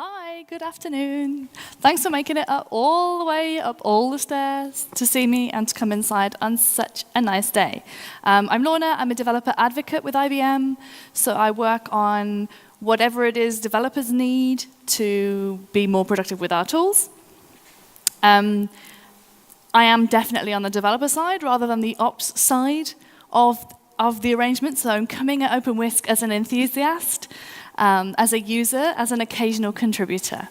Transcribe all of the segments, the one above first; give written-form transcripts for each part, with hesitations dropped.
Hi, good afternoon. Thanks for making it up all the way up all the stairs to see me and to come inside on such a nice day. I'm Lorna. I'm a developer advocate with IBM, so I work on whatever it is developers need to be more productive with our tools. I am definitely on the developer side rather than the ops side of the arrangement, so I'm coming at OpenWhisk as an enthusiast, as a user, as an occasional contributor.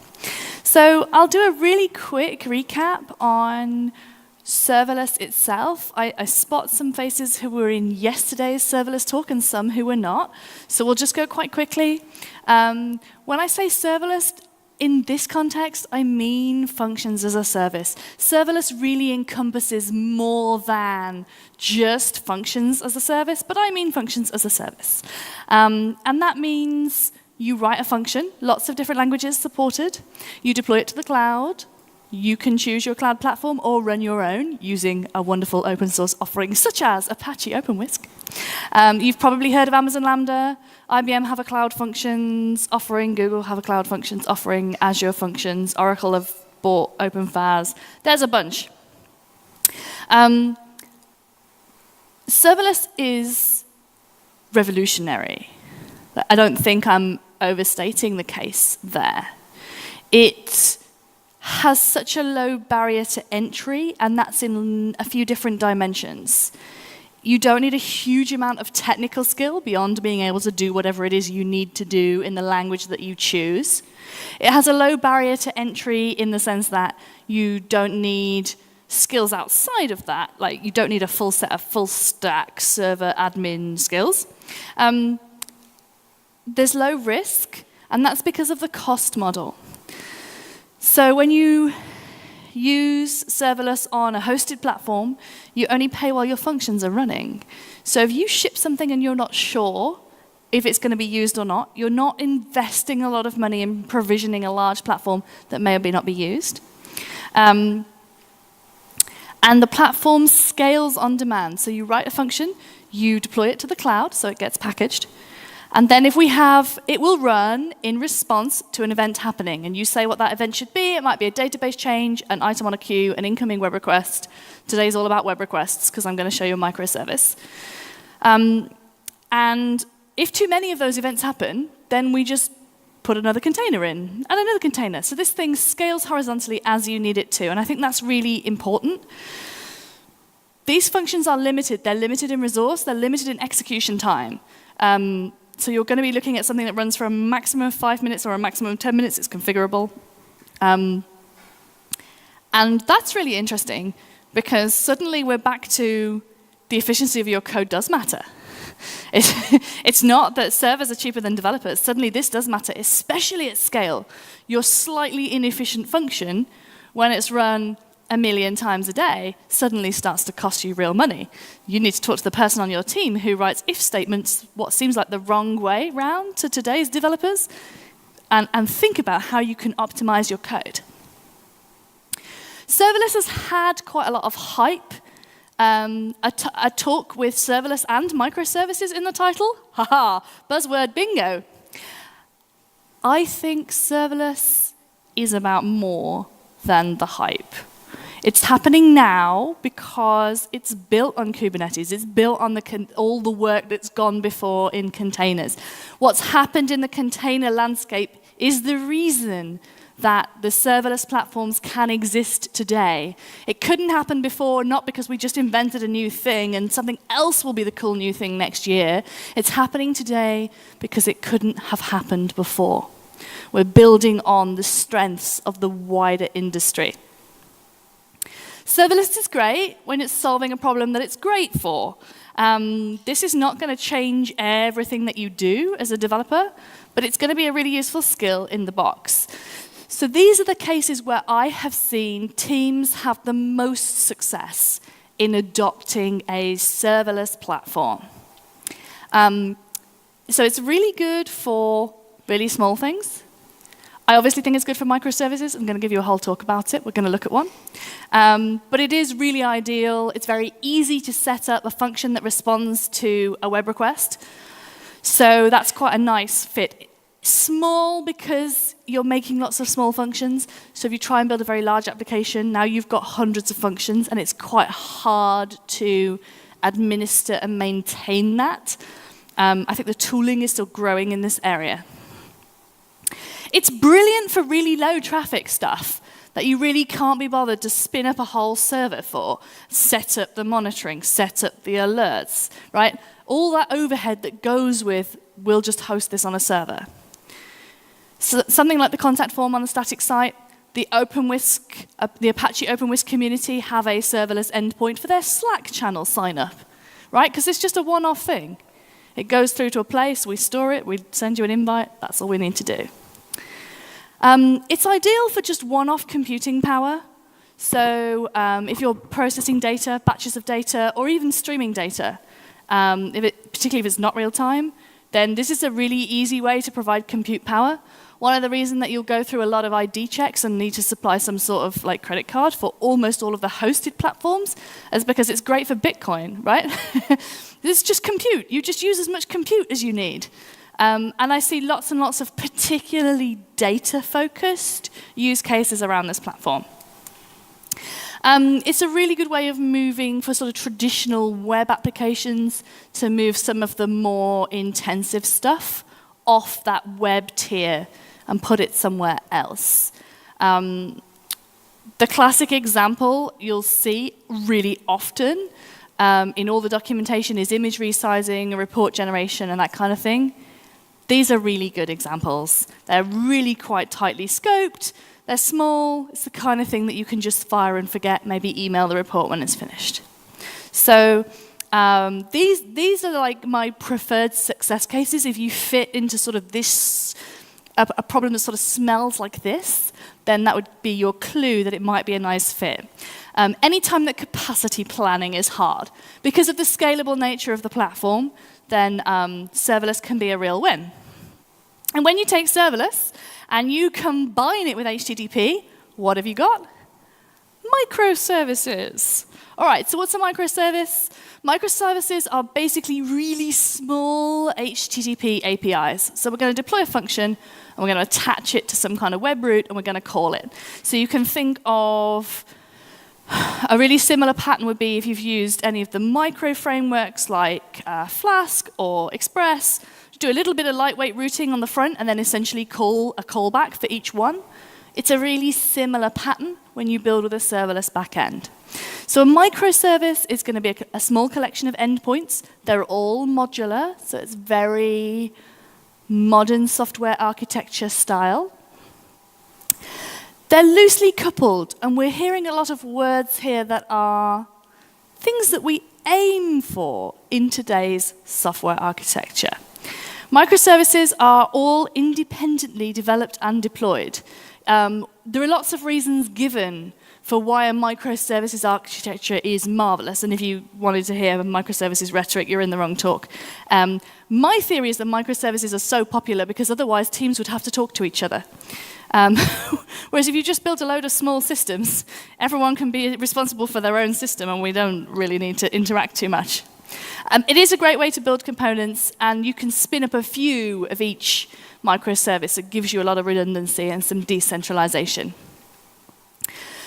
So I'll do a really quick recap on serverless itself. I spot some faces who were in yesterday's serverless talk and some who were not, so we'll just go quite quickly. When I say serverless, in this context, I mean functions as a service. Serverless really encompasses more than just functions as a service, but I mean functions as a service. And that means you write a function, lots of different languages supported. You deploy it to the cloud. You can choose your cloud platform or run your own using a wonderful open source offering such as Apache OpenWhisk. You've probably heard of Amazon Lambda. IBM have a cloud functions offering. Google have a cloud functions offering. Azure functions. Oracle have bought OpenFaas. There's a bunch. Serverless is revolutionary. I don't think I'm overstating the case there. It has such a low barrier to entry, and that's in a few different dimensions. You don't need a huge amount of technical skill beyond being able to do whatever it is you need to do in the language that you choose. It has a low barrier to entry in the sense that you don't need skills outside of that. Like, you don't need a full set of full stack server admin skills. There's low risk, and that's because of the cost model. So when you use serverless on a hosted platform, you only pay while your functions are running. So if you ship something and you're not sure if it's going to be used or not, you're not investing a lot of money in provisioning a large platform that may or may not be used. And the platform scales on demand. So you write a function, you deploy it to the cloud, so it gets packaged. And then if we have, it will run in response to an event happening. And you say what that event should be. It might be a database change, an item on a queue, an incoming web request. Today's all about web requests, because I'm going to show you a microservice. And if too many of those events happen, then we just put another container in, and another container. So this thing scales horizontally as you need it to. And I think that's really important. These functions are limited. They're limited in resource. They're limited in execution time. So you're going to be looking at something that runs for a maximum of 5 minutes or a maximum of 10 minutes. It's configurable. And that's really interesting, because suddenly we're back to the efficiency of your code does matter. It's not that servers are cheaper than developers. Suddenly this does matter, especially at scale. Your slightly inefficient function, when it's run 1 million times a day, suddenly starts to cost you real money. You need to talk to the person on your team who writes if statements what seems like the wrong way round to today's developers, and think about how you can optimize your code. Serverless has had quite a lot of hype. A talk with serverless and microservices in the title. Haha, buzzword bingo. I think serverless is about more than the hype. It's happening now because it's built on Kubernetes. It's built on all the work that's gone before in containers. What's happened in the container landscape is the reason that the serverless platforms can exist today. It couldn't happen before, not because we just invented a new thing and something else will be the cool new thing next year. It's happening today because it couldn't have happened before. We're building on the strengths of the wider industry. Serverless is great when it's solving a problem that it's great for. This is not going to change everything that you do as a developer, but it's going to be a really useful skill in the box. So these are the cases where I have seen teams have the most success in adopting a serverless platform. So it's really good for really small things. I obviously think it's good for microservices. I'm going to give you a whole talk about it. We're going to look at one. But it is really ideal. It's very easy to set up a function that responds to a web request. So that's quite a nice fit Small because you're making lots of small functions. So if you try and build a very large application, now you've got hundreds of functions, and it's quite hard to administer and maintain that. I think the tooling is still growing in this area. It's brilliant for really low traffic stuff that you really can't be bothered to spin up a whole server for, set up the monitoring, set up the alerts, right? All that overhead that goes with, we'll just host this on a server. So something like the contact form on the static site, the OpenWhisk, the Apache OpenWhisk community have a serverless endpoint for their Slack channel sign up, right? Because it's just a one-off thing. It goes through to a place, we store it, we send you an invite, that's all we need to do. It's ideal for just one-off computing power. So if you're processing data, batches of data, or even streaming data, particularly if it's not real time, then this is a really easy way to provide compute power. One of the reasons that you'll go through a lot of ID checks and need to supply some sort of like credit card for almost all of the hosted platforms is because it's great for Bitcoin, right? This is just compute. You just use as much compute as you need. And I see lots and lots of particularly data-focused use cases around this platform. It's a really good way of moving for sort of traditional web applications to move some of the more intensive stuff off that web tier and put it somewhere else. The classic example you'll see really often in all the documentation is image resizing, report generation, and that kind of thing. These are really good examples. They're really quite tightly scoped. They're small. It's the kind of thing that you can just fire and forget, maybe email the report when it's finished. So these are like my preferred success cases. If you fit into sort of this, a problem that sort of smells like this, then that would be your clue that it might be a nice fit. Anytime that capacity planning is hard, because of the scalable nature of the platform, then serverless can be a real win. And when you take serverless and you combine it with HTTP, what have you got? Microservices. All right, so what's a microservice? Microservices are basically really small HTTP APIs. So we're going to deploy a function, and we're going to attach it to some kind of web route, and we're going to call it. So you can think of a really similar pattern would be if you've used any of the micro frameworks like Flask or Express. Do a little bit of lightweight routing on the front and then essentially call a callback for each one. It's a really similar pattern when you build with a serverless backend. So a microservice is going to be a small collection of endpoints. They're all modular, so it's very modern software architecture style. They're loosely coupled, and we're hearing a lot of words here that are things that we aim for in today's software architecture. Microservices are all independently developed and deployed. There are lots of reasons given for why a microservices architecture is marvelous, and if you wanted to hear microservices rhetoric, you're in the wrong talk. My theory is that microservices are so popular because otherwise teams would have to talk to each other. Whereas if you just build a load of small systems, everyone can be responsible for their own system and we don't really need to interact too much. It is a great way to build components, and you can spin up a few of each microservice. It gives you a lot of redundancy and some decentralization.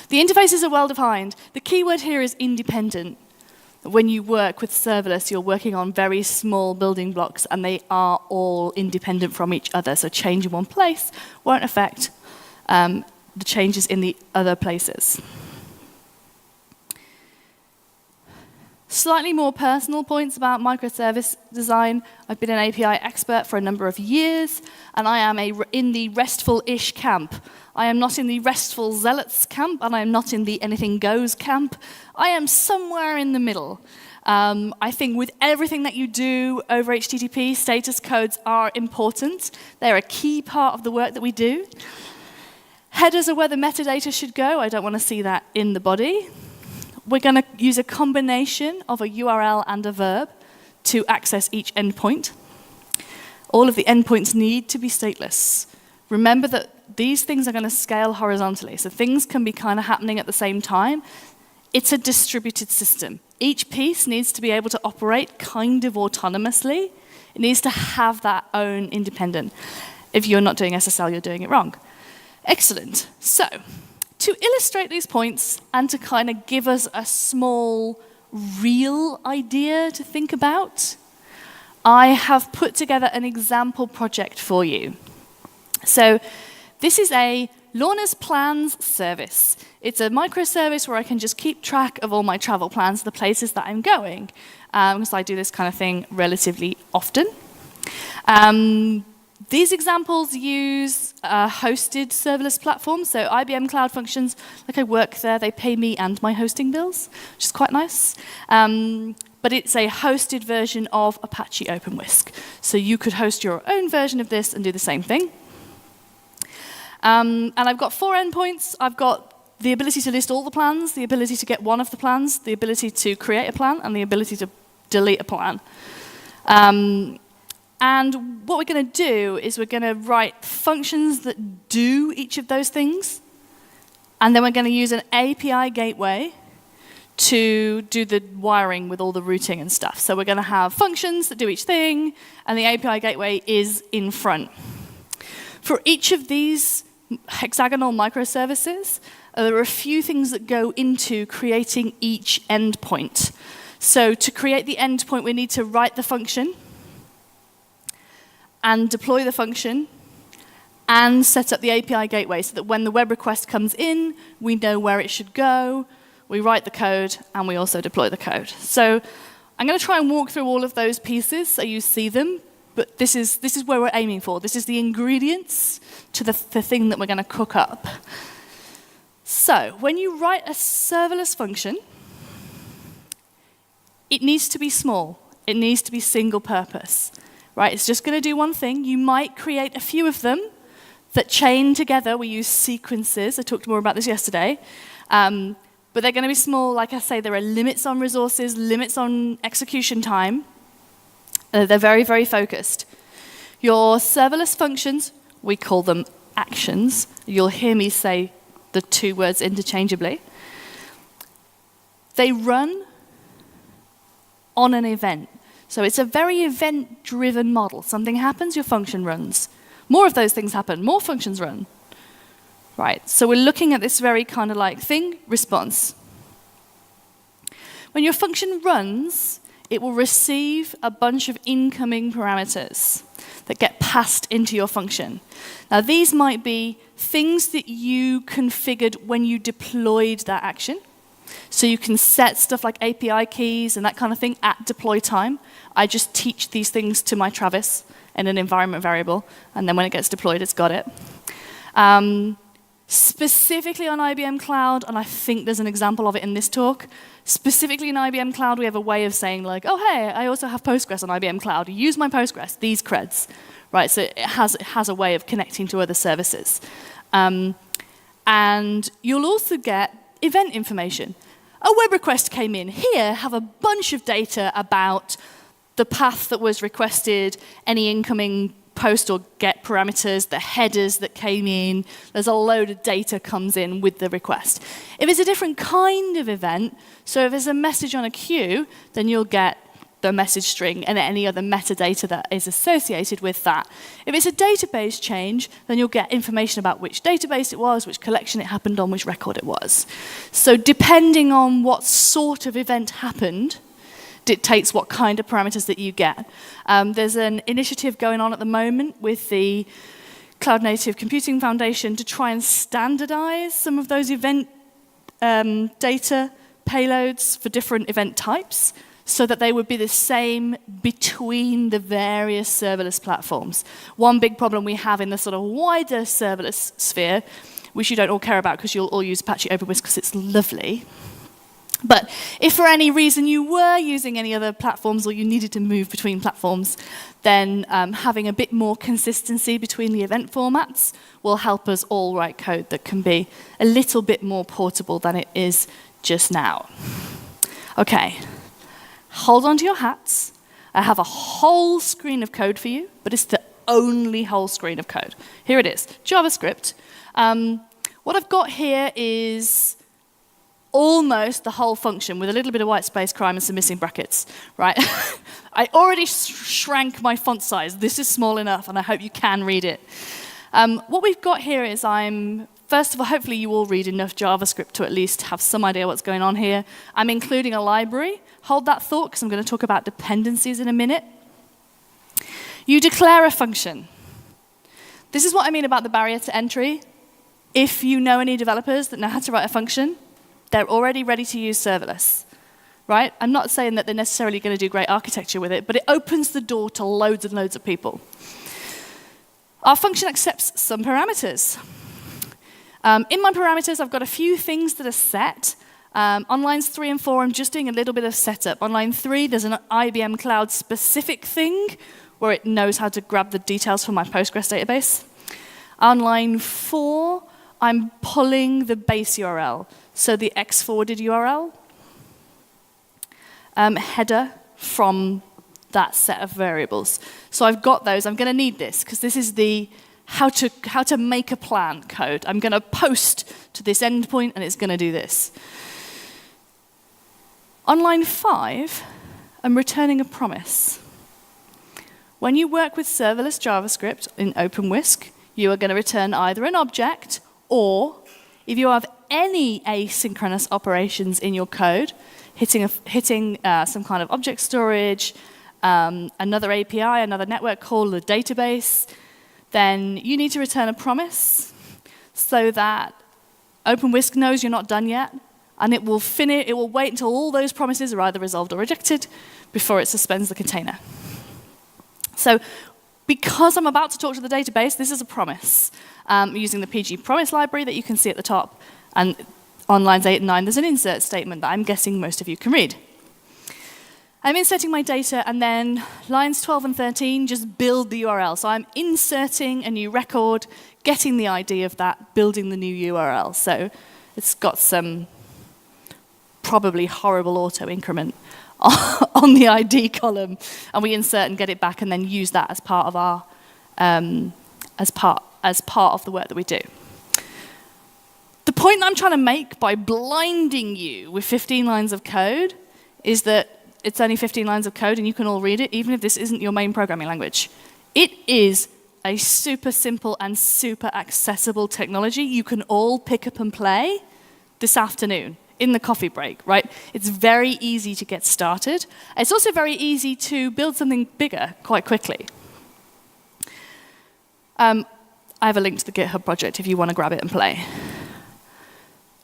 The interfaces are well defined. The key word here is independent. When you work with serverless, you're working on very small building blocks, and they are all independent from each other. So change in one place won't affect the changes in the other places. Slightly more personal points about microservice design. I've been an API expert for a number of years, and I am in the RESTful-ish camp. I am not in the RESTful zealots camp, and I am not in the anything goes camp. I am somewhere in the middle. I think with everything that you do over HTTP, status codes are important. They're a key part of the work that we do. Headers are where the metadata should go. I don't want to see that in the body. We're going to use a combination of a URL and a verb to access each endpoint. All of the endpoints need to be stateless. Remember that these things are going to scale horizontally, so things can be kind of happening at the same time. It's a distributed system. Each piece needs to be able to operate kind of autonomously. It needs to have that own independent. If you're not doing SSL, you're doing it wrong. Excellent. So, to illustrate these points and to kind of give us a small, real idea to think about, I have put together an example project for you. So, this is a Lorna's Plans service. It's a microservice where I can just keep track of all my travel plans, the places that I'm going, because I do this kind of thing relatively often. These examples use hosted serverless platforms, so IBM Cloud Functions, like I work there, they pay me and my hosting bills, which is quite nice. But it's a hosted version of Apache OpenWhisk. So you could host your own version of this and do the same thing. And I've got 4 endpoints. I've got the ability to list all the plans, the ability to get one of the plans, the ability to create a plan, and the ability to delete a plan. And what we're going to do is we're going to write functions that do each of those things. And then we're going to use an API gateway to do the wiring with all the routing and stuff. So we're going to have functions that do each thing, and the API gateway is in front. For each of these hexagonal microservices, there are a few things that go into creating each endpoint. So to create the endpoint, we need to write the function, and deploy the function, and set up the API gateway so that when the web request comes in, we know where it should go, we write the code, and we also deploy the code. So I'm going to try and walk through all of those pieces so you see them, but this is where we're aiming for. This is the ingredients to the thing that we're going to cook up. So when you write a serverless function, it needs to be small. It needs to be single purpose. Right, it's just going to do one thing. You might create a few of them that chain together. We use sequences. I talked more about this yesterday. But they're going to be small. Like I say, there are limits on resources, limits on execution time. They're very, very focused. Your serverless functions, we call them actions. You'll hear me say the 2 words interchangeably. They run on an event. So it's a very event-driven model. Something happens, your function runs. More of those things happen, more functions run. Right, so we're looking at this very kind of like thing, response. When your function runs, it will receive a bunch of incoming parameters that get passed into your function. Now these might be things that you configured when you deployed that action. So you can set stuff like API keys and that kind of thing at deploy time. I just teach these things to my Travis in an environment variable, and then when it gets deployed, it's got it. Specifically on IBM Cloud, and I think there's an example of it in this talk, specifically in IBM Cloud, we have a way of saying like, oh, hey, I also have Postgres on IBM Cloud. Use my Postgres, these creds. Right, so it has a way of connecting to other services. And you'll also get event information. A web request came in. Here, have a bunch of data about the path that was requested, any incoming post or get parameters, the headers that came in. There's a load of data comes in with the request. If it's a different kind of event, so if there's a message on a queue, then you'll get the message string and any other metadata that is associated with that. If it's a database change, then you'll get information about which database it was, which collection it happened on, which record it was. So depending on what sort of event happened, dictates what kind of parameters that you get. There's an initiative going on at the moment with the Cloud Native Computing Foundation to try and standardize some of those event data payloads for different event types, so that they would be the same between the various serverless platforms. One big problem we have in the sort of wider serverless sphere, which you don't all care about because you'll all use Apache OpenWhisk because it's lovely. But if for any reason you were using any other platforms or you needed to move between platforms, then having a bit more consistency between the event formats will help us all write code that can be a little bit more portable than it is just now. Okay. Hold on to your hats. I have a whole screen of code for you, but it's the only whole screen of code. Here it is, JavaScript. What I've got here is almost the whole function with a little bit of white space crime and some missing brackets, right? I already shrank my font size. This is small enough, and I hope you can read it. What we've got here is first of all, hopefully you all read enough JavaScript to at least have some idea what's going on here. I'm including a library. Hold that thought, because I'm going to talk about dependencies in a minute. You declare a function. This is what I mean about the barrier to entry. If you know any developers that know how to write a function, they're already ready to use serverless, right? I'm not saying that they're necessarily going to do great architecture with it, but it opens the door to loads and loads of people. Our function accepts some parameters. In my parameters, I've got a few things that are set. On lines 3 and 4, I'm just doing a little bit of setup. On line 3, there's an IBM Cloud specific thing where it knows how to grab the details from my Postgres database. On line 4, I'm pulling the base URL, so the X-forwarded URL header from that set of variables. So I've got those. I'm going to need this, because this is the how to make a plan code. I'm going to post to this endpoint, and it's going to do this. On line 5, I'm returning a promise. When you work with serverless JavaScript in OpenWhisk, you are going to return either an object, or if you have any asynchronous operations in your code, hitting some kind of object storage, another API, another network call, a database, then you need to return a promise so that OpenWhisk knows you're not done yet, and it will wait until all those promises are either resolved or rejected before it suspends the container. So because I'm about to talk to the database, this is a promise. Using the PG promise library that you can see at the top, and on lines 8 and 9, there's an insert statement that I'm guessing most of you can read. I'm inserting my data, and then lines 12 and 13 just build the URL. So I'm inserting a new record, getting the ID of that, building the new URL. So it's got some probably horrible auto increment on the ID column, and we insert and get it back, and then use that as part of our as part of the work that we do. The point that I'm trying to make by blinding you with 15 lines of code is that it's only 15 lines of code, and you can all read it, even if this isn't your main programming language. It is a super simple and super accessible technology you can all pick up and play this afternoon in the coffee break, right? It's very easy to get started. It's also very easy to build something bigger quite quickly. I have a link to the GitHub project if you want to grab it and play.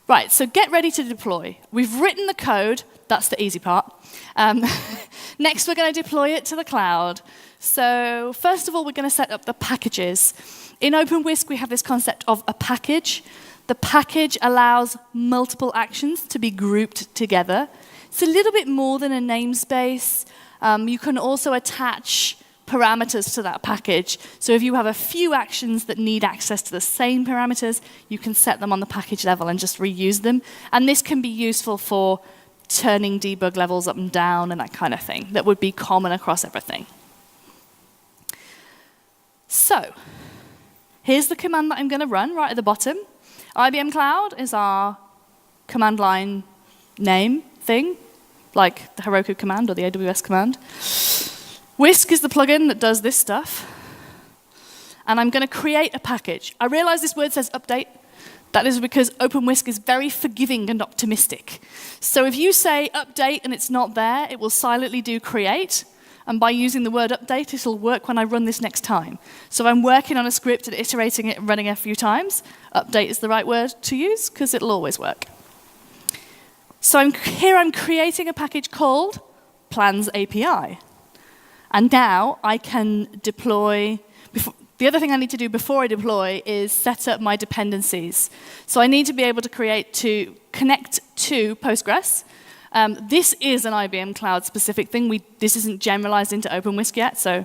Right, so get ready to deploy. We've written the code. That's the easy part. Next, we're going to deploy it to the cloud. So first of all, we're going to set up the packages. In OpenWhisk, we have this concept of a package. The package allows multiple actions to be grouped together. It's a little bit more than a namespace. You can also attach parameters to that package. So if you have a few actions that need access to the same parameters, you can set them on the package level and just reuse them. And this can be useful for turning debug levels up and down and that kind of thing that would be common across everything. So here's the command that I'm going to run right at the bottom. IBM Cloud is our command line name thing, like the Heroku command or the AWS command. Whisk is the plugin that does this stuff. And I'm going to create a package. I realize this word says update. That is because OpenWhisk is very forgiving and optimistic. So if you say update and it's not there, it will silently do create. And by using the word update, it will work when I run this next time. So if I'm working on a script and iterating it and running it a few times, update is the right word to use because it'll always work. So I'm creating a package called plans API. And now I can deploy. The other thing I need to do before I deploy is set up my dependencies. So I need to be able to connect to Postgres. This is an IBM Cloud specific thing. This isn't generalized into OpenWhisk yet, so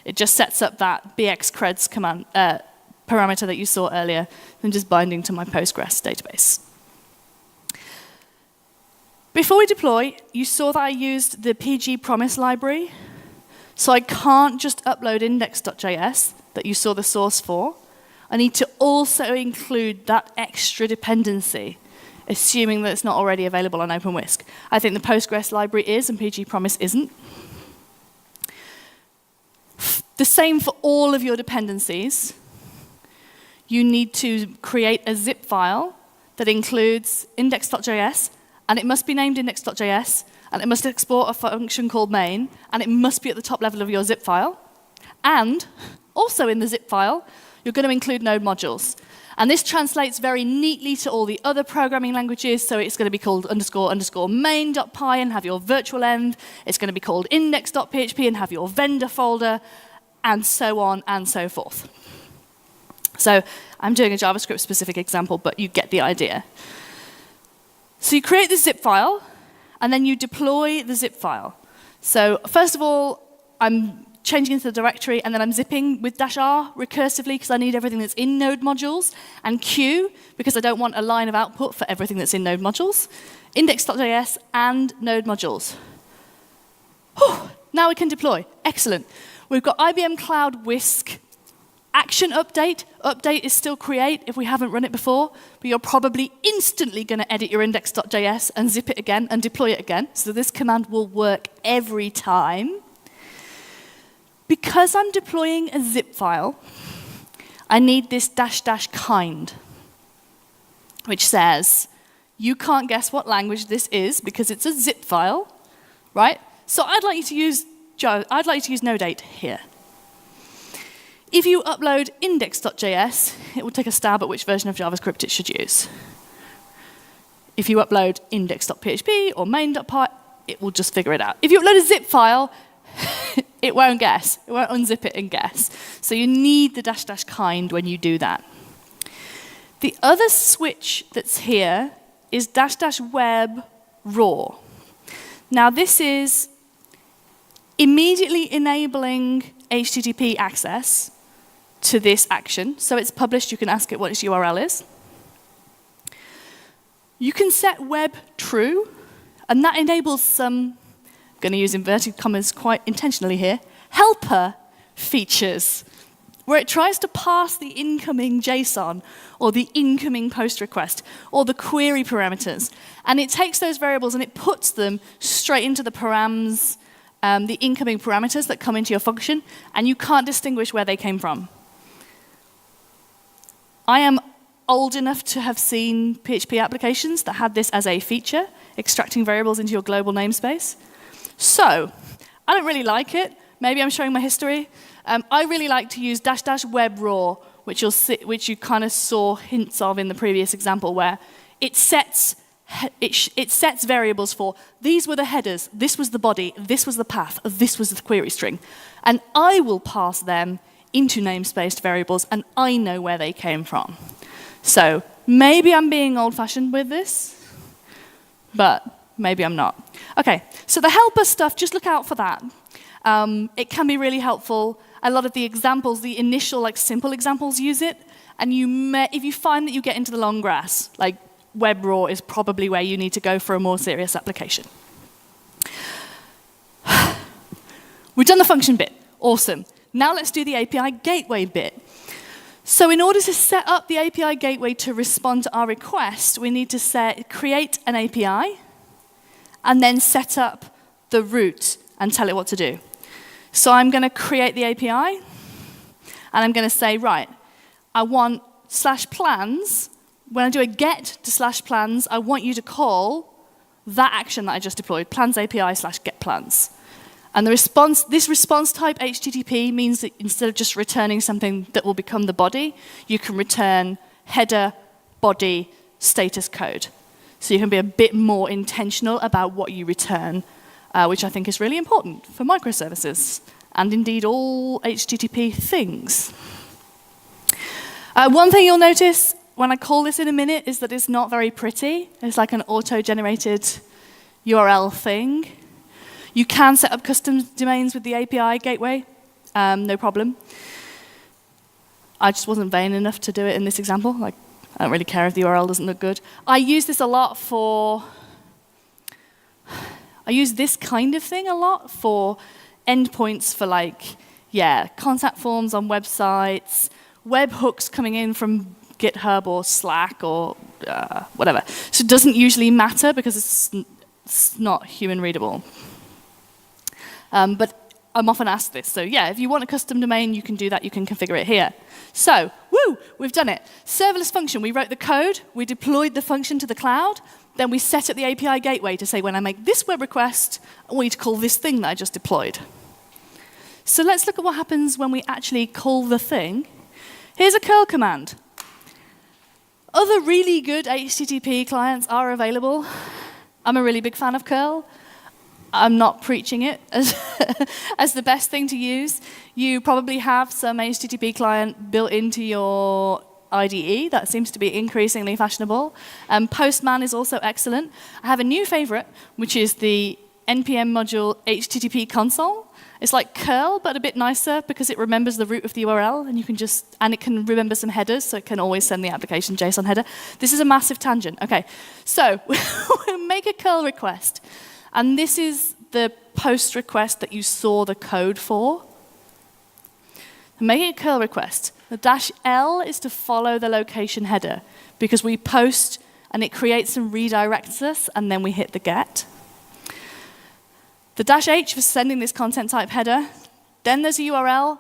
it just sets up that bxcreds command parameter that you saw earlier, and just binding to my Postgres database. Before we deploy, you saw that I used the PG promise library. So I can't just upload index.js that you saw the source for. I need to also include that extra dependency assuming that it's not already available on OpenWhisk. I think the Postgres library is, and PG Promise isn't. The same for all of your dependencies. You need to create a zip file that includes index.js, and it must be named index.js, and it must export a function called main, and it must be at the top level of your zip file. And also in the zip file, you're going to include node modules. And this translates very neatly to all the other programming languages, so it's going to be called __main.py and have your virtual end. It's going to be called index.php and have your vendor folder, and so on and so forth. So I'm doing a JavaScript-specific example, but you get the idea. So you create the zip file, and then you deploy the zip file. So first of all, I'm changing into the directory, and then I'm zipping with -r recursively because I need everything that's in node modules, and Q because I don't want a line of output for everything that's in node modules, index.js, and node modules. Whew, now we can deploy. Excellent. We've got IBM Cloud Whisk. Action update. Update is still create if we haven't run it before, but you're probably instantly going to edit your index.js and zip it again and deploy it again. So this command will work every time. Because I'm deploying a zip file, I need this --kind, which says, you can't guess what language this is because it's a zip file, right? So I'd like you to use Node8 here. If you upload index.js, it will take a stab at which version of JavaScript it should use. If you upload index.php or main.py, it will just figure it out. If you upload a zip file, it won't guess. It won't unzip it and guess. So you need the --kind when you do that. The other switch that's here is --web raw. Now this is immediately enabling HTTP access to this action. So it's published. You can ask it what its URL is. You can set web true, and that enables some, I'm going to use inverted commas quite intentionally here, helper features, where it tries to pass the incoming JSON or the incoming post request or the query parameters. And it takes those variables and it puts them straight into the params, the incoming parameters that come into your function, and you can't distinguish where they came from. I am old enough to have seen PHP applications that had this as a feature, extracting variables into your global namespace. So, I don't really like it. Maybe I'm showing my history. I really like to use --web raw, which you kind of saw hints of in the previous example, where it sets variables for, these were the headers, this was the body, this was the path, this was the query string. And I will pass them into namespaced variables, and I know where they came from. So maybe I'm being old-fashioned with this, but maybe I'm not. OK, so the helper stuff, just look out for that. It can be really helpful. A lot of the examples, the initial simple examples use it. And if you find that you get into the long grass, like web raw is probably where you need to go for a more serious application. We've done the function bit. Awesome. Now let's do the API gateway bit. So in order to set up the API gateway to respond to our request, we need to create an API and then set up the route and tell it what to do. So I'm going to create the API, and I'm going to say, right, I want /plans. When I do a get to /plans, I want you to call that action that I just deployed, plans API /get plans. And this response type HTTP means that instead of just returning something that will become the body, you can return header, body, status code. So you can be a bit more intentional about what you return, which I think is really important for microservices, and indeed all HTTP things. One thing you'll notice when I call this in a minute is that it's not very pretty. It's like an auto-generated URL thing. You can set up custom domains with the API gateway, no problem. I just wasn't vain enough to do it in this example. I don't really care if the URL doesn't look good. I use this a lot for, I use this kind of thing a lot for endpoints for contact forms on websites, webhooks coming in from GitHub or Slack or whatever. So it doesn't usually matter because it's not human readable. But I'm often asked this. So yeah, if you want a custom domain, you can do that. You can configure it here. So, woo, we've done it. Serverless function, we wrote the code, we deployed the function to the cloud, then we set up the API gateway to say when I make this web request, I want you to call this thing that I just deployed. So let's look at what happens when we actually call the thing. Here's a curl command. Other really good HTTP clients are available. I'm a really big fan of curl. I'm not preaching it as the best thing to use. You probably have some HTTP client built into your IDE. That seems to be increasingly fashionable. Postman is also excellent. I have a new favorite, which is the NPM module HTTP console. It's like curl, but a bit nicer because it remembers the root of the URL, and it can remember some headers, so it can always send the application JSON header. This is a massive tangent. Okay, so we make a curl request. And this is the post request that you saw the code for. Making a curl request. The -L is to follow the location header, because we post and it creates and redirects us, and then we hit the get. The -H for sending this content type header. Then there's a URL.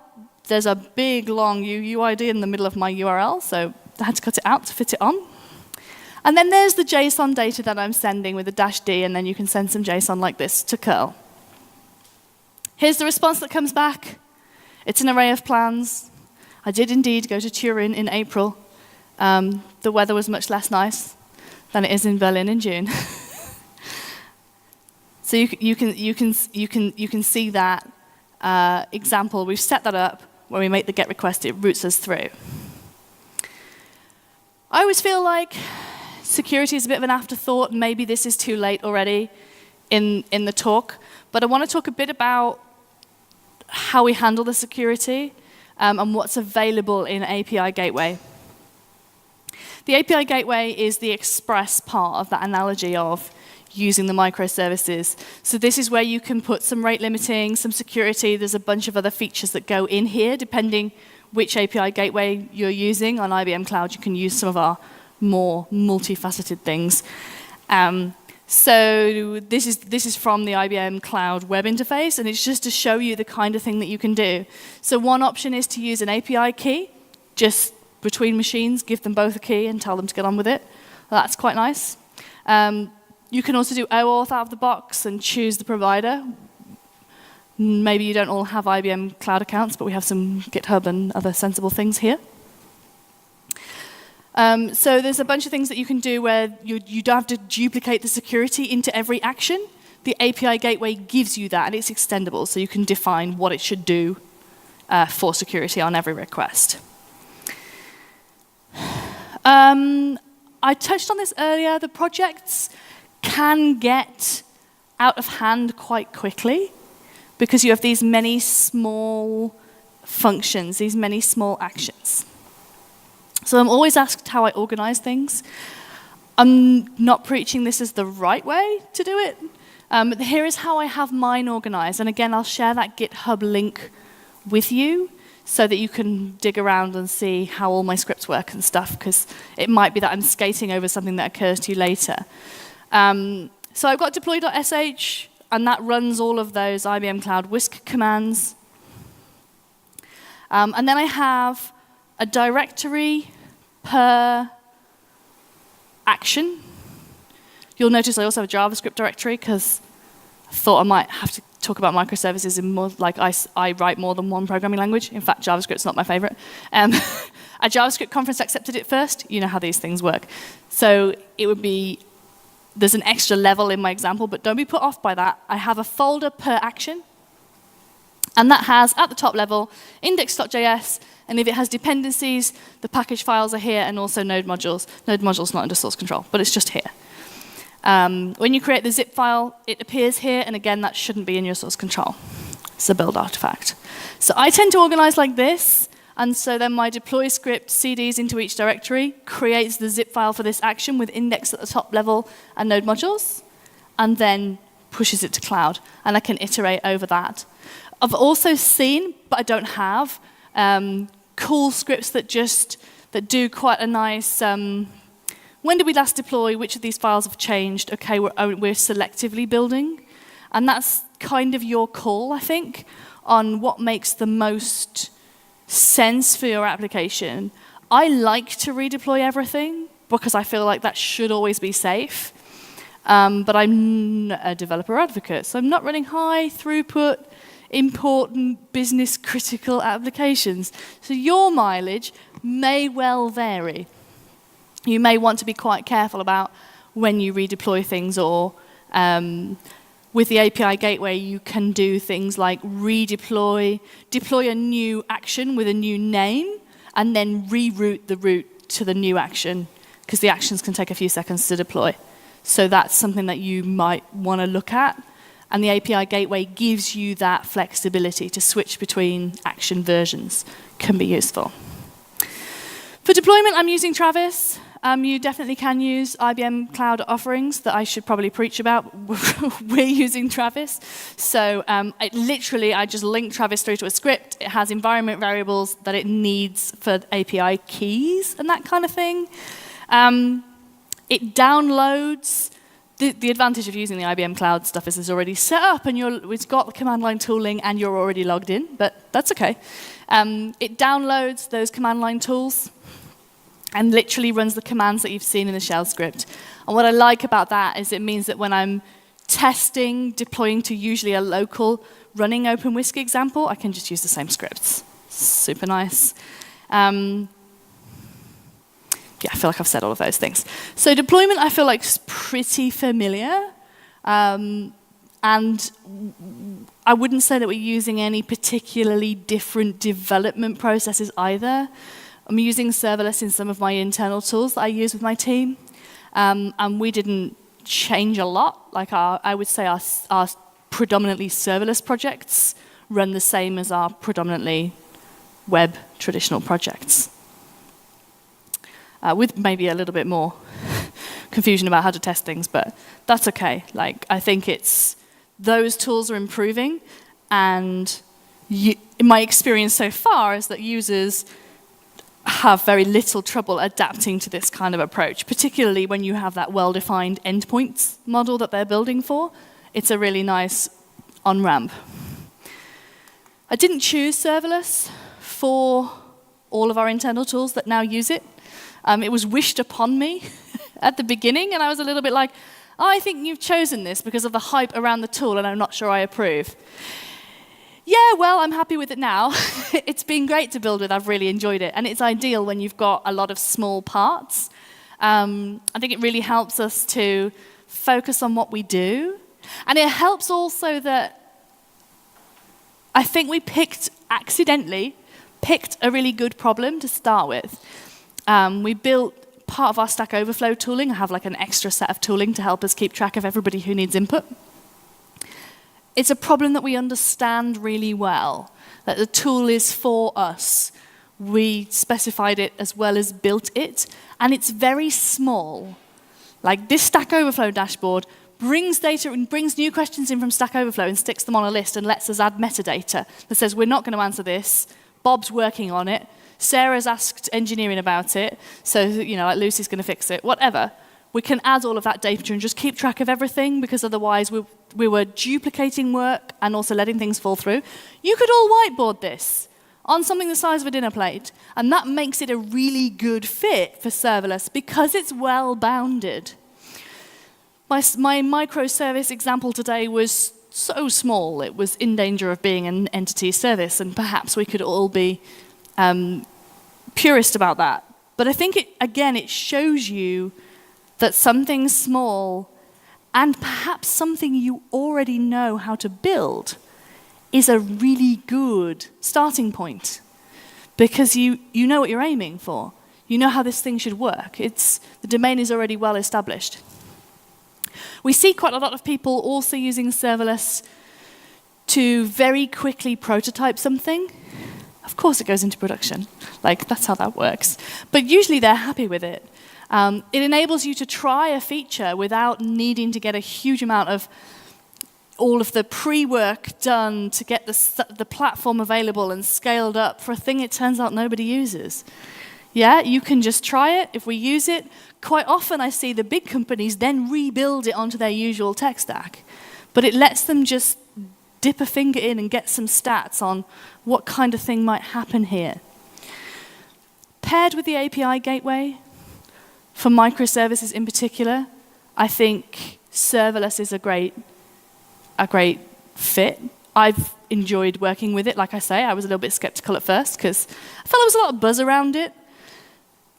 There's a big long UUID in the middle of my URL, so I had to cut it out to fit it on. And then there's the JSON data that I'm sending with the -D, and then you can send some JSON like this to curl. Here's the response that comes back. It's an array of plans. I did indeed go to Turin in April. The weather was much less nice than it is in Berlin in June. So you can see that example. We've set that up. When we make the GET request, it routes us through. I always feel like security is a bit of an afterthought. Maybe this is too late already in the talk. But I want to talk a bit about how we handle the security and what's available in API Gateway. The API Gateway is the express part of that analogy of using the microservices. So this is where you can put some rate limiting, some security. There's a bunch of other features that go in here, depending which API gateway you're using. On IBM Cloud, you can use some of our more multifaceted things. So this is from the IBM Cloud web interface, and it's just to show you the kind of thing that you can do. So one option is to use an API key, just between machines, give them both a key and tell them to get on with it. Well, that's quite nice. You can also do OAuth out of the box and choose the provider. Maybe you don't all have IBM Cloud accounts, but we have some GitHub and other sensible things here. So there's a bunch of things that you can do where you don't have to duplicate the security into every action. The API gateway gives you that, and it's extendable, so you can define what it should do for security on every request. I touched on this earlier. The projects can get out of hand quite quickly because you have these many small functions, these many small actions. So I'm always asked how I organize things. I'm not preaching this as the right way to do it. But here is how I have mine organized. And again, I'll share that GitHub link with you so that you can dig around and see how all my scripts work and stuff, because it might be that I'm skating over something that occurs to you later. So I've got deploy.sh, and that runs all of those IBM Cloud Whisk commands. And then I have a directory per action. You'll notice I also have a JavaScript directory because I thought I might have to talk about microservices in more, like I write more than one programming language. In fact, JavaScript's not my favorite. A JavaScript conference accepted it first. You know how these things work. So it would be, there's an extra level in my example, but don't be put off by that. I have a folder per action. And that has, at the top level, index.js, and if it has dependencies, the package files are here, and also node modules. Node modules not under source control, but it's just here. When you create the zip file, it appears here, and again, that shouldn't be in your source control. It's a build artifact. So I tend to organize like this, and so then my deploy script CDs into each directory, creates the zip file for this action with index at the top level and node modules, and then pushes it to cloud, and I can iterate over that. I've also seen, but I don't have, cool scripts that just that do quite a nice, when did we last deploy, which of these files have changed, okay, we're selectively building. And that's kind of your call, I think, on what makes the most sense for your application. I like to redeploy everything because I feel like that should always be safe. But I'm a developer advocate, so I'm not running high throughput, important business critical applications. So your mileage may well vary. You may want to be quite careful about when you redeploy things, or with the API gateway, you can do things like redeploy, deploy a new action with a new name, and then reroute the route to the new action, because the actions can take a few seconds to deploy. So that's something that you might want to look at. And the API gateway gives you that flexibility to switch between action versions. Can be useful. For deployment, I'm using Travis. You definitely can use IBM Cloud offerings that I should probably preach about. We're using Travis. So I just link Travis through to a script. It has environment variables that it needs for API keys and that kind of thing. It downloads. The advantage of using the IBM Cloud stuff is it's already set up, and it's got the command line tooling, and you're already logged in, but that's okay. It downloads those command line tools and literally runs the commands that you've seen in the shell script. And what I like about that is it means that when I'm testing, deploying to usually a local running OpenWhisk example, I can just use the same scripts. Super nice. Yeah, I feel like I've said all of those things. So deployment, I feel like, is pretty familiar. And I wouldn't say that we're using any particularly different development processes either. I'm using serverless in some of my internal tools that I use with my team. And we didn't change a lot. Like I would say our predominantly serverless projects run the same as our predominantly web traditional projects. With maybe a little bit more confusion about how to test things, but that's okay. Like, I think those tools are improving, and my experience so far is that users have very little trouble adapting to this kind of approach, particularly when you have that well-defined endpoints model that they're building for. It's a really nice on-ramp. I didn't choose serverless for all of our internal tools that now use it. It was wished upon me at the beginning, and I was a little bit like, oh, I think you've chosen this because of the hype around the tool, and I'm not sure I approve. Yeah, well, I'm happy with it now. It's been great to build with. I've really enjoyed it. And it's ideal when you've got a lot of small parts. I think it really helps us to focus on what we do. And it helps also that I think we accidentally picked a really good problem to start with. We built part of our Stack Overflow tooling. I have like an extra set of tooling to help us keep track of everybody who needs input. It's a problem that we understand really well, that the tool is for us. We specified it as well as built it, and it's very small. Like this Stack Overflow dashboard brings data and brings new questions in from Stack Overflow and sticks them on a list and lets us add metadata that says we're not going to answer this, Bob's working on it, Sarah's asked engineering about it, so like Lucy's going to fix it, whatever. We can add all of that data and just keep track of everything, because otherwise we were duplicating work and also letting things fall through. You could all whiteboard this on something the size of a dinner plate, and that makes it a really good fit for serverless because it's well bounded. My microservice example today was so small, it was in danger of being an entity service, and perhaps we could all be purist about that. But I think, it shows you that something small, and perhaps something you already know how to build, is a really good starting point. Because you know what you're aiming for. You know how this thing should work. The domain is already well established. We see quite a lot of people also using serverless to very quickly prototype something. Of course it goes into production. Like, that's how that works. But usually they're happy with it. It enables you to try a feature without needing to get a huge amount of all of the pre-work done to get the platform available and scaled up for a thing it turns out nobody uses. Yeah, you can just try it. If we use it, quite often I see the big companies then rebuild it onto their usual tech stack. But it lets them just dip a finger in and get some stats on what kind of thing might happen here. Paired with the API gateway, for microservices in particular, I think serverless is a great fit. I've enjoyed working with it. Like I say, I was a little bit skeptical at first because I felt there was a lot of buzz around it.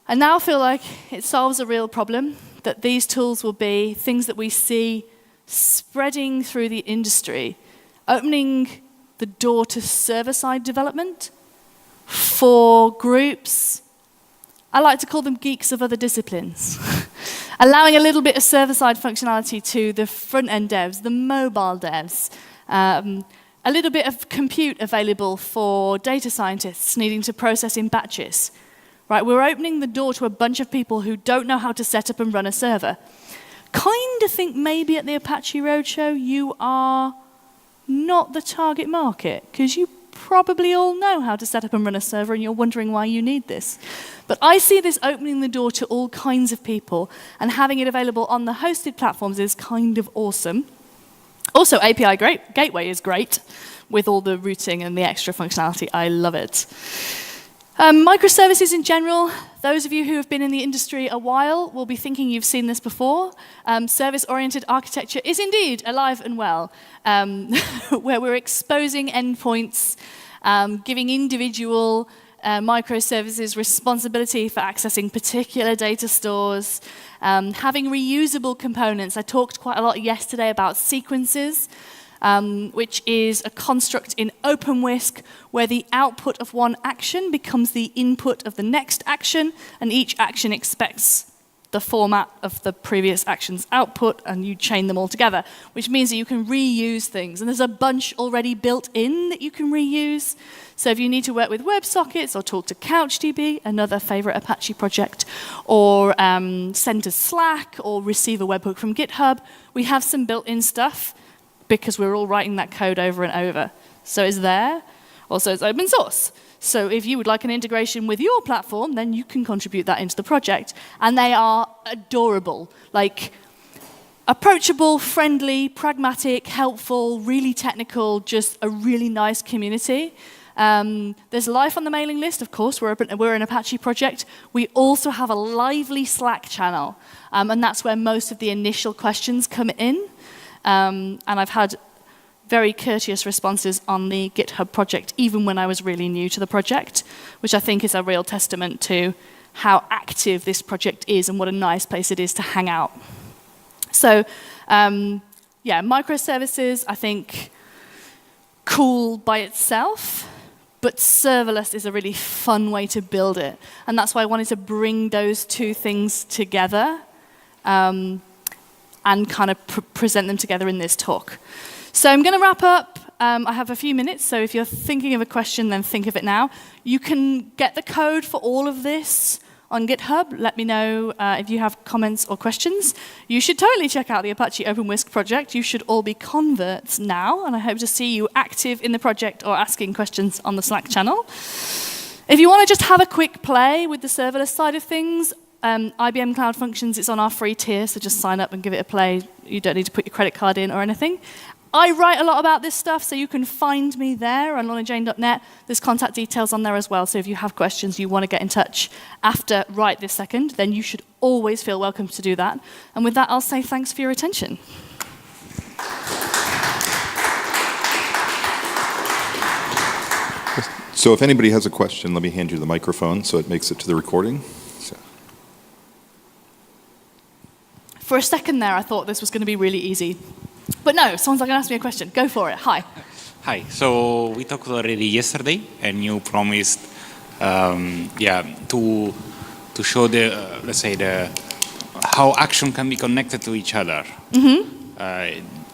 I now feel like it solves a real problem, that these tools will be things that we see spreading through the industry, opening the door to server-side development for groups. I like to call them geeks of other disciplines. Allowing a little bit of server-side functionality to the front-end devs, the mobile devs, a little bit of compute available for data scientists needing to process in batches. Right, we're opening the door to a bunch of people who don't know how to set up and run a server. Kind of think maybe at the Apache Roadshow you are not the target market, because you probably all know how to set up and run a server and you're wondering why you need this. But I see this opening the door to all kinds of people, and having it available on the hosted platforms is kind of awesome. Also, API gateway is great with all the routing and the extra functionality. I love it. Microservices in general, those of you who have been in the industry a while will be thinking you've seen this before. Service-oriented architecture is indeed alive and well, where we're exposing endpoints, giving individual microservices responsibility for accessing particular data stores, having reusable components. I talked quite a lot yesterday about sequences, which is a construct in OpenWhisk where the output of one action becomes the input of the next action, and each action expects the format of the previous action's output, and you chain them all together, which means that you can reuse things. And there's a bunch already built in that you can reuse. So if you need to work with WebSockets or talk to CouchDB, another favorite Apache project, or send to Slack or receive a webhook from GitHub, we have some built-in stuff, because we're all writing that code over and over. So it's there. Also, it's open source. So if you would like an integration with your platform, then you can contribute that into the project. And they are adorable. Like, approachable, friendly, pragmatic, helpful, really technical, just a really nice community. There's life on the mailing list, of course. We're an Apache project. We also have a lively Slack channel. And that's where most of the initial questions come in. And I've had very courteous responses on the GitHub project, even when I was really new to the project, which I think is a real testament to how active this project is and what a nice place it is to hang out. So, yeah, microservices, I think, cool by itself, but serverless is a really fun way to build it. And that's why I wanted to bring those two things together and kind of present them together in this talk. So I'm going to wrap up. I have a few minutes, so if you're thinking of a question, then think of it now. You can get the code for all of this on GitHub. Let me know if you have comments or questions. You should totally check out the Apache OpenWhisk project. You should all be converts now, and I hope to see you active in the project or asking questions on the Slack channel. If you want to just have a quick play with the serverless side of things, IBM Cloud Functions is on our free tier, so just sign up and give it a play. You don't need to put your credit card in or anything. I write a lot about this stuff, so you can find me there on lornajane.net. There's contact details on there as well, so if you have questions, you want to get in touch after right this second, then you should always feel welcome to do that. And with that, I'll say thanks for your attention. So if anybody has a question, let me hand you the microphone so it makes it to the recording. For a second there, I thought this was going to be really easy. But no, someone's going to ask me a question. Go for it. Hi. Hi. So we talked already yesterday, and you promised, to show the, let's say, how action can be connected to each other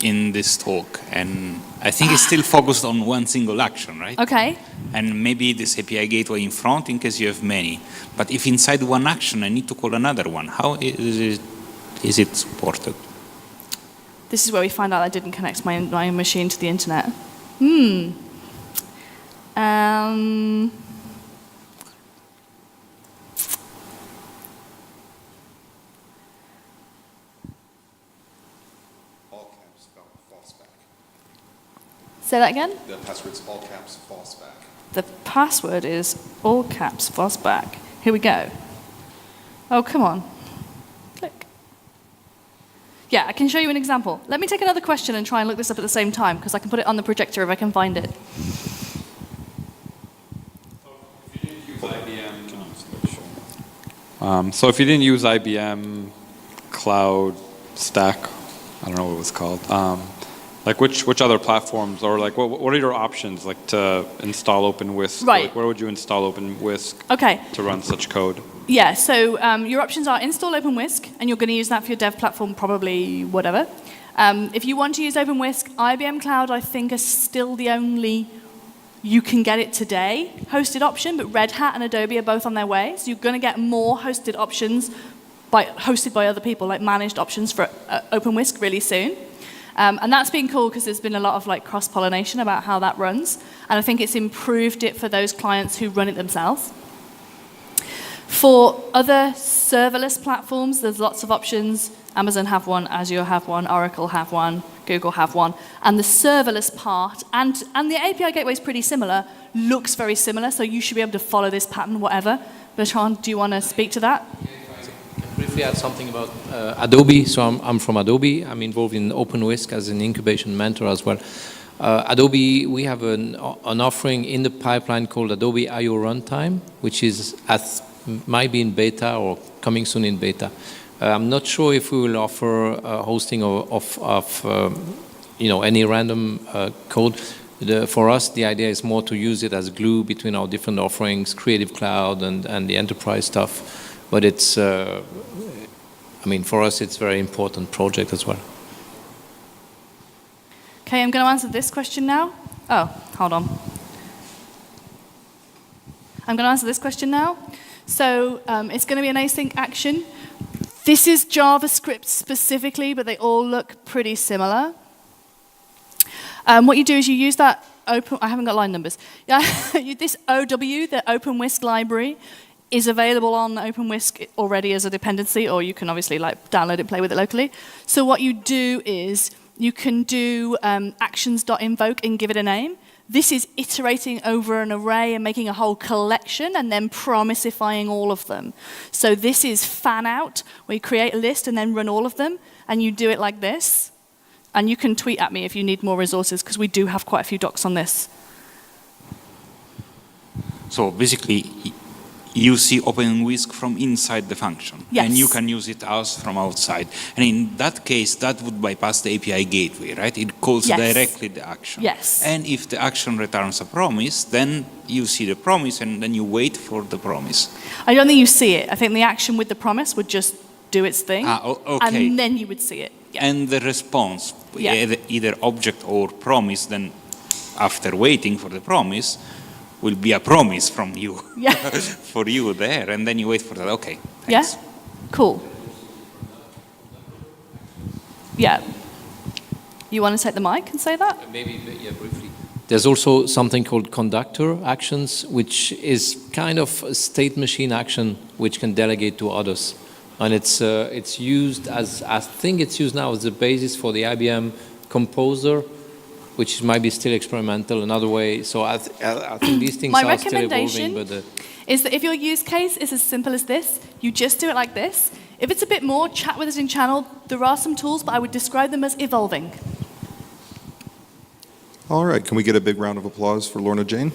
in this talk. And I think it's still focused on one single action, right? Okay. And maybe this API gateway in front in case you have many. But if inside one action I need to call another one, how is it supported? This is where we find out I didn't connect my machine to the internet. Say that again? The password's all caps fallback. The password is all caps fosback. Here we go. Oh, come on. Click. Yeah, I can show you an example. Let me take another question and try and look this up at the same time, because I can put it on the projector if I can find it. So if you didn't use IBM Cloud Stack, I don't know what it was called, like which other platforms, or like what are your options, like to install OpenWhisk? Right. Like where would you install OpenWhisk Okay. to run such code? Yeah, so your options are install OpenWhisk, and you're going to use that for your dev platform, probably whatever. If you want to use OpenWhisk, IBM Cloud, I think, is still the only, you can get it today, hosted option, but Red Hat and Adobe are both on their way. So you're going to get more hosted options hosted by other people, like managed options for OpenWhisk really soon. And that's been cool because there's been a lot of like cross-pollination about how that runs. And I think it's improved it for those clients who run it themselves. For other serverless platforms, there's lots of options. Amazon have one, Azure have one, Oracle have one, Google have one. And the serverless part, and the API gateway is pretty similar, looks very similar, so you should be able to follow this pattern, whatever. Bertrand, do you want to speak to that? Briefly add something about Adobe. So I'm from Adobe. I'm involved in OpenWhisk as an incubation mentor as well. Adobe, we have an offering in the pipeline called Adobe I/O Runtime, which is might be in beta or coming soon in beta. I'm not sure if we will offer hosting of any random code. For us, the idea is more to use it as glue between our different offerings, Creative Cloud and the enterprise stuff. But it's, for us, it's a very important project as well. Okay, I'm going to answer this question now. Oh, hold on. I'm going to answer this question now. So it's going to be an async action. This is JavaScript specifically, but they all look pretty similar. What you do is you use that I haven't got line numbers. Yeah, this OW, the OpenWhisk library, is available on OpenWhisk already as a dependency, or you can obviously download it, play with it locally. So what you do is you can do actions.invoke and give it a name. This is iterating over an array and making a whole collection and then promisifying all of them. So this is fan out, where you create a list and then run all of them, and you do it like this. And you can tweet at me if you need more resources, because we do have quite a few docs on this. So basically, you see OpenWhisk from inside the function. Yes. And you can use it from outside. And in that case, that would bypass the API gateway, right? It calls directly the action. Yes. And if the action returns a promise, then you see the promise and then you wait for the promise. I don't think you see it. I think the action with the promise would just do its thing. Okay. And then you would see it. Yeah. And the response, either object or promise, then after waiting for the promise, will be a promise from you for you there, and then you wait for that. Okay. Thanks. Yeah? Cool. Yeah. You want to take the mic and say that? Maybe, yeah, briefly. There's also something called conductor actions, which is kind of a state machine action which can delegate to others. And it's used I think it's used now as the basis for the IBM Composer, which might be still experimental another way. So I think these things are still evolving. But is that if your use case is as simple as this, you just do it like this. If it's a bit more, chat with us in channel. There are some tools, but I would describe them as evolving. All right, can we get a big round of applause for Lorna Jane?